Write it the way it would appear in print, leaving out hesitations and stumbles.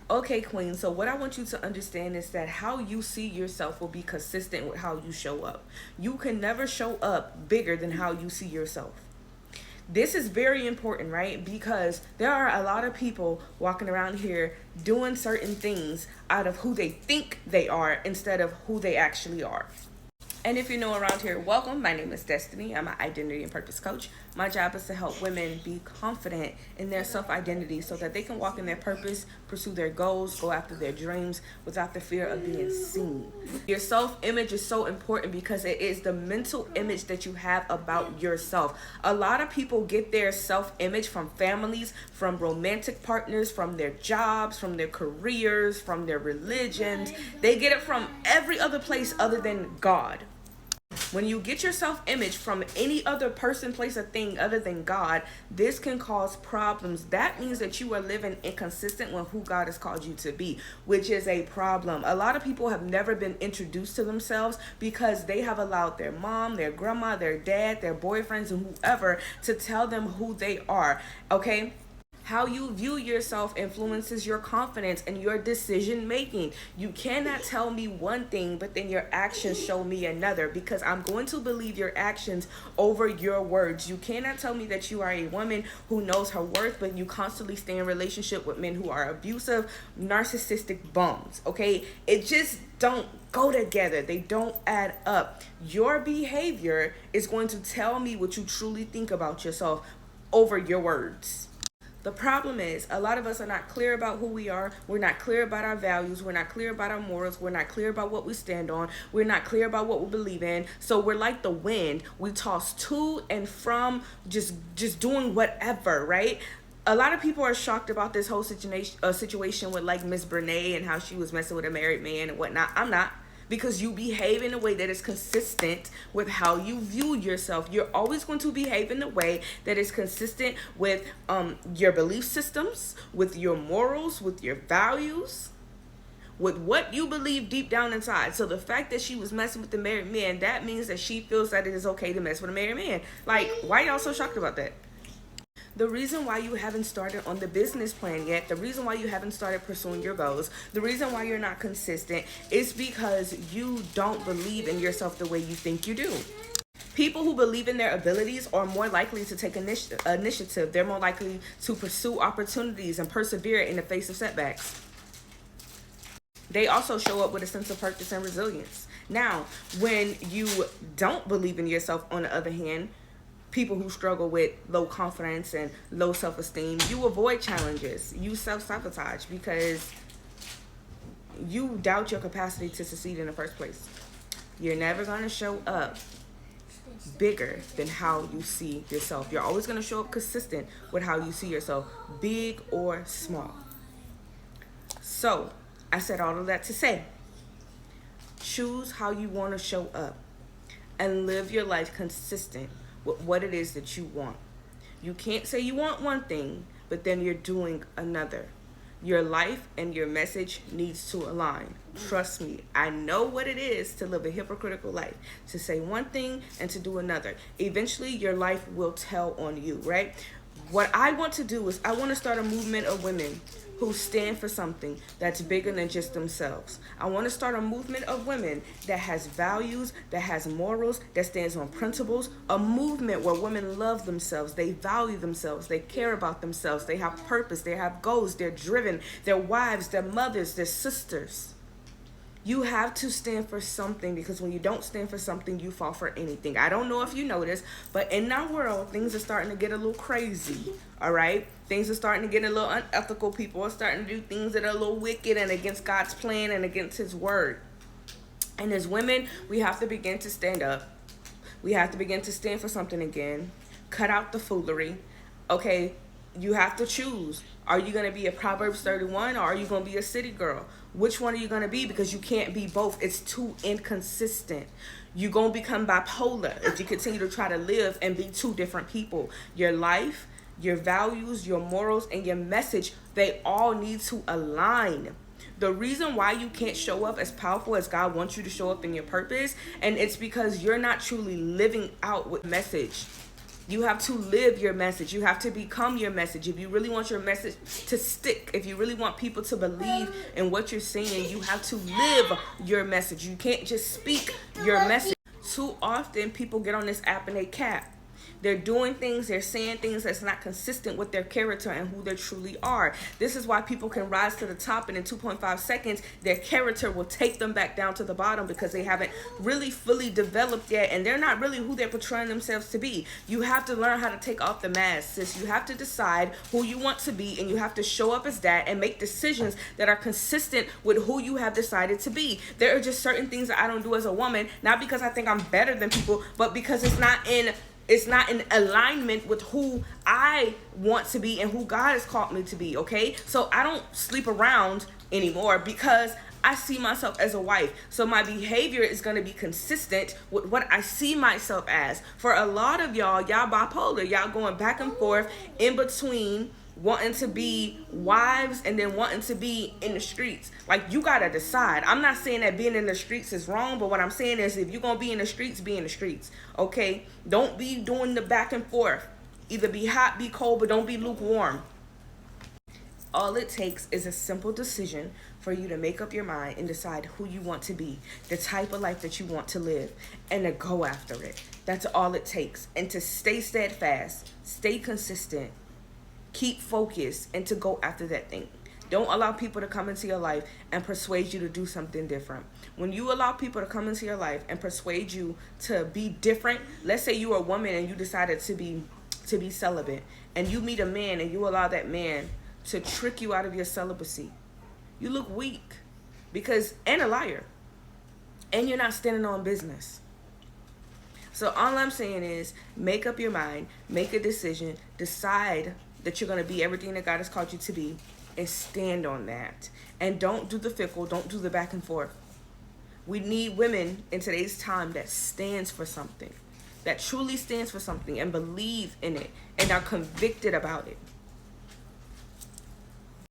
Okay, Queen. So, what I want you to understand is that how you see yourself will be consistent with how you show up. You can never show up bigger than how you see yourself. This is very important, right? Because there are a lot of people walking around here doing certain things out of who they think they are instead of who they actually are. And if you're new around here, welcome. My name is Destiny. I'm an identity and purpose coach. My job is to help women be confident in their self-identity so that they can walk in their purpose, pursue their goals, go after their dreams without the fear of being seen. Your self-image is so important because it is the mental image that you have about yourself. A lot of people get their self-image from families, from romantic partners, from their jobs, from their careers, from their religions. They get it from every other place other than God. When you get your self-image from any other person, place, or thing other than God, this can cause problems. That means that you are living inconsistent with who God has called you to be, which is a problem. A lot of people have never been introduced to themselves because they have allowed their mom, their grandma, their dad, their boyfriends, and whoever to tell them who they are, okay? How you view yourself influences your confidence and your decision making. You cannot tell me one thing, but then your actions show me another, because I'm going to believe your actions over your words. You cannot tell me that you are a woman who knows her worth, but you constantly stay in relationship with men who are abusive, narcissistic bums, okay? It just don't go together. They don't add up. Your behavior is going to tell me what you truly think about yourself over your words. The problem is a lot of us are not clear about who we are. We're not clear about our values. We're not clear about our morals. We're not clear about what we stand on. We're not clear about what we believe in. So we're like the wind. We toss to and from, just doing whatever, right? A lot of people are shocked about this whole situation with like Miss Brene and how she was messing with a married man and whatnot. I'm not, because you behave in a way that is consistent with how you view yourself. You're always going to behave in a way that is consistent with your belief systems, with your morals, with your values, with what you believe deep down inside. So the fact that she was messing with the married man, that means that she feels that it is okay to mess with a married man. Like, why y'all so shocked about that? The reason why you haven't started on the business plan yet, the reason why you haven't started pursuing your goals, the reason why you're not consistent is because you don't believe in yourself the way you think you do. People who believe in their abilities are more likely to take initiative. They're more likely to pursue opportunities and persevere in the face of setbacks. They also show up with a sense of purpose and resilience. Now, when you don't believe in yourself, on the other hand, people who struggle with low confidence and low self-esteem, you avoid challenges. You self-sabotage because you doubt your capacity to succeed in the first place. You're never going to show up bigger than how you see yourself. You're always going to show up consistent with how you see yourself, big or small. So, I said all of that to say, choose how you want to show up and live your life consistent with what it is that you want. You can't say you want one thing, but then you're doing another. Your life and your message needs to align. Trust me, I know what it is to live a hypocritical life, to say one thing and to do another. Eventually, your life will tell on you, right? What I want to do is I want to start a movement of women who stand for something that's bigger than just themselves. I want to start a movement of women that has values, that has morals, that stands on principles, a movement where women love themselves, they value themselves, they care about themselves, they have purpose, they have goals, they're driven, they're wives, they're mothers, they're sisters. You have to stand for something, because when you don't stand for something, you fall for anything. I don't know if you noticed, but in our world, things are starting to get a little crazy, all right? Things are starting to get a little unethical. People are starting to do things that are a little wicked and against God's plan and against his word. And as women, we have to begin to stand up. We have to begin to stand for something again. Cut out the foolery, okay? You have to choose. Are you going to be a Proverbs 31 or are you going to be a city girl? Which one are you going to be? Because you can't be both. It's too inconsistent. You're going to become bipolar if you continue to try to live and be two different people. Your life, your values, your morals, and your message, they all need to align. The reason why you can't show up as powerful as God wants you to show up in your purpose, and it's because you're not truly living out what message. You have to live your message. You have to become your message. If you really want your message to stick, if you really want people to believe in what you're saying, you have to live your message. You can't just speak your message. Too often people get on this app and they cap. They're doing things, they're saying things that's not consistent with their character and who they truly are. This is why people can rise to the top, and in 2.5 seconds, their character will take them back down to the bottom because they haven't really fully developed yet, and they're not really who they're portraying themselves to be. You have to learn how to take off the mask, sis. You have to decide who you want to be, and you have to show up as that and make decisions that are consistent with who you have decided to be. There are just certain things that I don't do as a woman, not because I think I'm better than people, but because it's not in alignment with who I want to be and who God has called me to be, okay? So I don't sleep around anymore because I see myself as a wife. So my behavior is going to be consistent with what I see myself as. For a lot of y'all bipolar. Y'all going back and forth in between wanting to be wives and then wanting to be in the streets. Like, you gotta decide. I'm not saying that being in the streets is wrong, but what I'm saying is, if you're gonna be in the streets, be in the streets, okay? Don't be doing the back and forth. Either be hot, be cold, but don't be lukewarm. All it takes is a simple decision for you to make up your mind and decide who you want to be, the type of life that you want to live, and to go after it. That's all it takes. And to stay steadfast, stay consistent, keep focused, and to go after that thing. Don't allow people to come into your life and persuade you to do something different. When you allow people to come into your life and persuade you to be different, let's say you're a woman and you decided to be celibate, and you meet a man and you allow that man to trick you out of your celibacy, you look weak, and a liar, and you're not standing on business. So all I'm saying is, make up your mind, make a decision, decide that you're going to be everything that God has called you to be, and stand on that. And don't do the fickle, don't do the back and forth. We need women in today's time that stands for something, that truly stands for something and believes in it and are convicted about it.